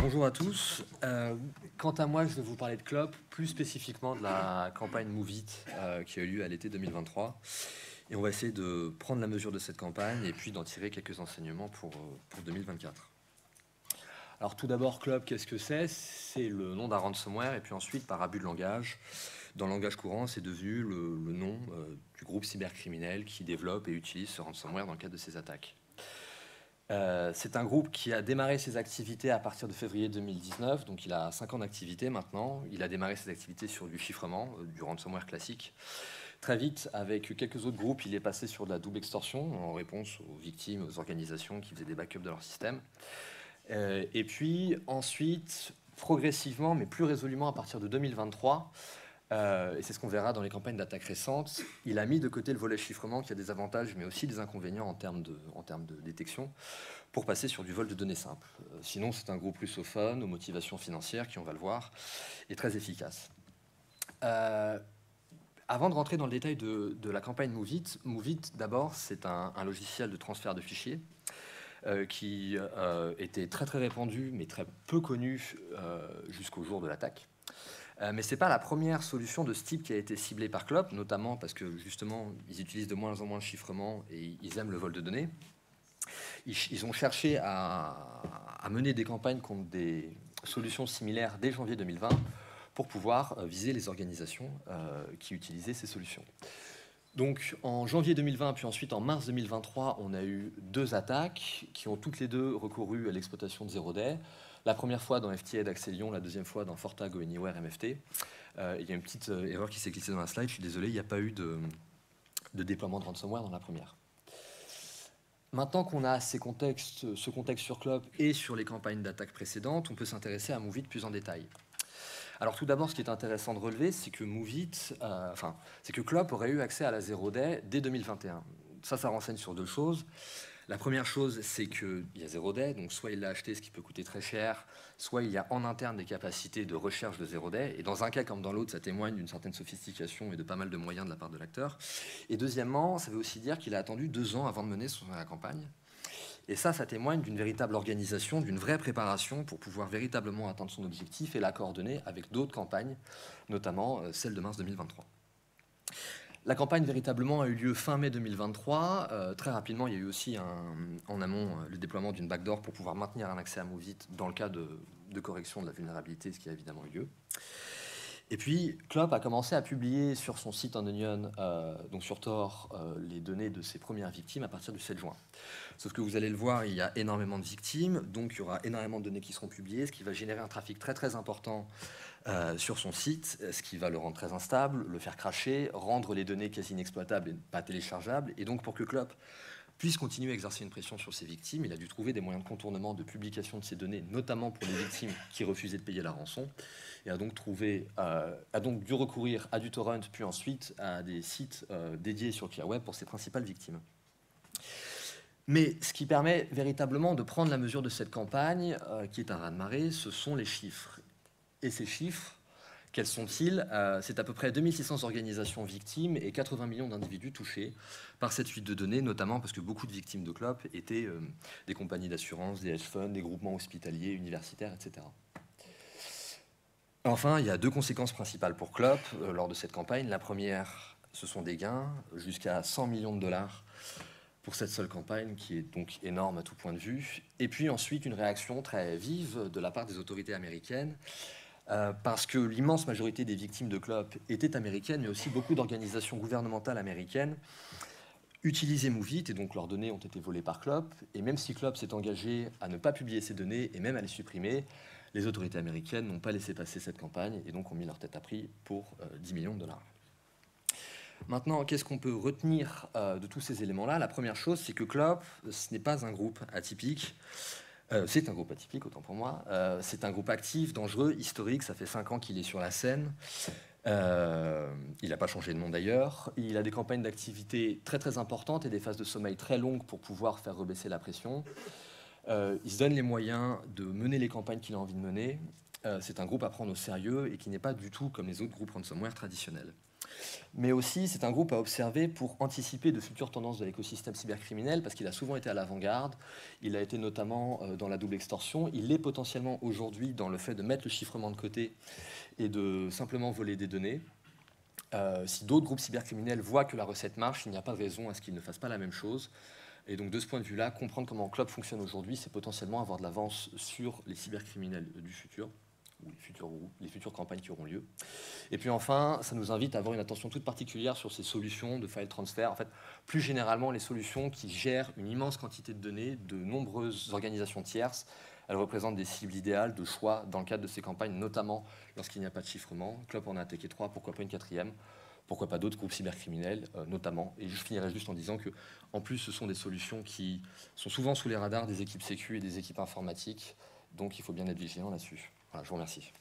Bonjour à tous. Quant à moi, je vais vous parler de Clop, plus spécifiquement de la campagne Move It qui a eu lieu à l'été 2023. Et on va essayer de prendre la mesure de cette campagne et puis d'en tirer quelques enseignements pour 2024. Alors tout d'abord, Clop, qu'est-ce que c'est? C'est le nom d'un ransomware et puis ensuite, par abus de langage, dans le langage courant, c'est devenu le nom du groupe cybercriminel qui développe et utilise ce ransomware dans le cadre de ses attaques. C'est un groupe qui a démarré ses activités à partir de février 2019, donc il a 5 ans d'activité maintenant. Il a démarré ses activités sur du chiffrement, du ransomware classique. Très vite, avec quelques autres groupes, il est passé sur de la double extorsion en réponse aux victimes, aux organisations qui faisaient des backups de leur système. Et puis ensuite, progressivement, mais plus résolument à partir de 2023, et c'est ce qu'on verra dans les campagnes d'attaque récentes, il a mis de côté le volet chiffrement qui a des avantages mais aussi des inconvénients en termes de détection pour passer sur du vol de données simples. Sinon, c'est un groupe russophone aux motivations financières qui, on va le voir, est très efficace. Avant de rentrer dans le détail de la campagne Move It, d'abord, c'est un logiciel de transfert de fichiers qui était très très répandu mais très peu connu jusqu'au jour de l'attaque. Mais ce n'est pas la première solution de ce type qui a été ciblée par Clop, notamment parce que justement, ils utilisent de moins en moins le chiffrement et ils aiment le vol de données. Ils ont cherché à mener des campagnes contre des solutions similaires dès janvier 2020 pour pouvoir viser les organisations qui utilisaient ces solutions. Donc en janvier 2020, puis ensuite en mars 2023, on a eu 2 attaques qui ont toutes les deux recouru à l'exploitation de Zero Day. La première fois dans FTA d'Axelion, la deuxième fois dans Fortag Anywhere MFT. Il y a une petite erreur qui s'est glissée dans la slide, je suis désolé, il n'y a pas eu de déploiement de ransomware dans la première. Maintenant qu'on a ce contexte sur Clop et sur les campagnes d'attaque précédentes, on peut s'intéresser à Move It plus en détail. Alors tout d'abord, ce qui est intéressant de relever, c'est que c'est que Clop aurait eu accès à la Zero Day dès 2021. Ça renseigne sur 2 choses. La première chose, c'est qu'il y a Zero Day, donc soit il l'a acheté, ce qui peut coûter très cher, soit il y a en interne des capacités de recherche de Zero Day, et dans un cas comme dans l'autre, ça témoigne d'une certaine sophistication et de pas mal de moyens de la part de l'acteur. Et deuxièmement, ça veut aussi dire qu'il a attendu 2 ans avant de mener la campagne. Et ça témoigne d'une véritable organisation, d'une vraie préparation pour pouvoir véritablement atteindre son objectif et la coordonner avec d'autres campagnes, notamment celle de mars 2023. La campagne véritablement a eu lieu fin mai 2023. Très rapidement, il y a eu aussi en amont le déploiement d'une backdoor pour pouvoir maintenir un accès à Move It dans le cas de correction de la vulnérabilité, ce qui a évidemment eu lieu. Et puis, Clop a commencé à publier sur son site en Onion, donc sur Tor, les données de ses premières victimes à partir du 7 juin. Sauf que vous allez le voir, il y a énormément de victimes, donc il y aura énormément de données qui seront publiées, ce qui va générer un trafic très très important sur son site, ce qui va le rendre très instable, le faire cracher, rendre les données quasi inexploitables et pas téléchargeables. Et donc pour que Clop puisse continuer à exercer une pression sur ses victimes, il a dû trouver des moyens de contournement de publication de ces données, notamment pour les victimes qui refusaient de payer la rançon, et a donc dû recourir à du torrent, puis ensuite à des sites dédiés sur ClearWeb pour ses principales victimes. Mais ce qui permet véritablement de prendre la mesure de cette campagne, qui est un raz-de-marée, ce sont les chiffres. Et ces chiffres, quels sont-ils? C'est à peu près 2600 organisations victimes et 80 millions d'individus touchés par cette fuite de données, notamment parce que beaucoup de victimes de Clop étaient des compagnies d'assurance, des hedge funds, des groupements hospitaliers, universitaires, etc. Enfin, il y a 2 conséquences principales pour Clop lors de cette campagne. La première, ce sont des gains, jusqu'à 100 millions de dollars pour cette seule campagne, qui est donc énorme à tout point de vue. Et puis ensuite, une réaction très vive de la part des autorités américaines, parce que l'immense majorité des victimes de Clop étaient américaines, mais aussi beaucoup d'organisations gouvernementales américaines utilisaient Move It, et donc leurs données ont été volées par Clop. Et même si Clop s'est engagé à ne pas publier ces données et même à les supprimer, les autorités américaines n'ont pas laissé passer cette campagne et donc ont mis leur tête à prix pour 10 millions de dollars. Maintenant, qu'est-ce qu'on peut retenir de tous ces éléments-là? La première chose, c'est que Clop, ce n'est pas un groupe atypique. C'est un groupe atypique, autant pour moi. C'est un groupe actif, dangereux, historique. Ça fait 5 ans qu'il est sur la scène. Il n'a pas changé de nom d'ailleurs. Il a des campagnes d'activité très très importantes et des phases de sommeil très longues pour pouvoir faire rebaisser la pression. Il se donne les moyens de mener les campagnes qu'il a envie de mener. C'est un groupe à prendre au sérieux et qui n'est pas du tout comme les autres groupes ransomware traditionnels. Mais aussi, c'est un groupe à observer pour anticiper de futures tendances de l'écosystème cybercriminel, parce qu'il a souvent été à l'avant-garde. Il a été notamment dans la double extorsion. Il est potentiellement aujourd'hui dans le fait de mettre le chiffrement de côté et de simplement voler des données. Si d'autres groupes cybercriminels voient que la recette marche, il n'y a pas de raison à ce qu'ils ne fassent pas la même chose. Et donc de ce point de vue-là, comprendre comment Club fonctionne aujourd'hui, c'est potentiellement avoir de l'avance sur les cybercriminels du futur, ou les futures campagnes qui auront lieu. Et puis enfin, ça nous invite à avoir une attention toute particulière sur ces solutions de file transfer. En fait, plus généralement, les solutions qui gèrent une immense quantité de données de nombreuses organisations tierces, elles représentent des cibles idéales de choix dans le cadre de ces campagnes, notamment lorsqu'il n'y a pas de chiffrement. Club en a attaqué 3, pourquoi pas une 4e? Pourquoi pas d'autres groupes cybercriminels, notamment. Et je finirai juste en disant que, en plus, ce sont des solutions qui sont souvent sous les radars des équipes sécu et des équipes informatiques. Donc, il faut bien être vigilant là-dessus. Voilà, je vous remercie.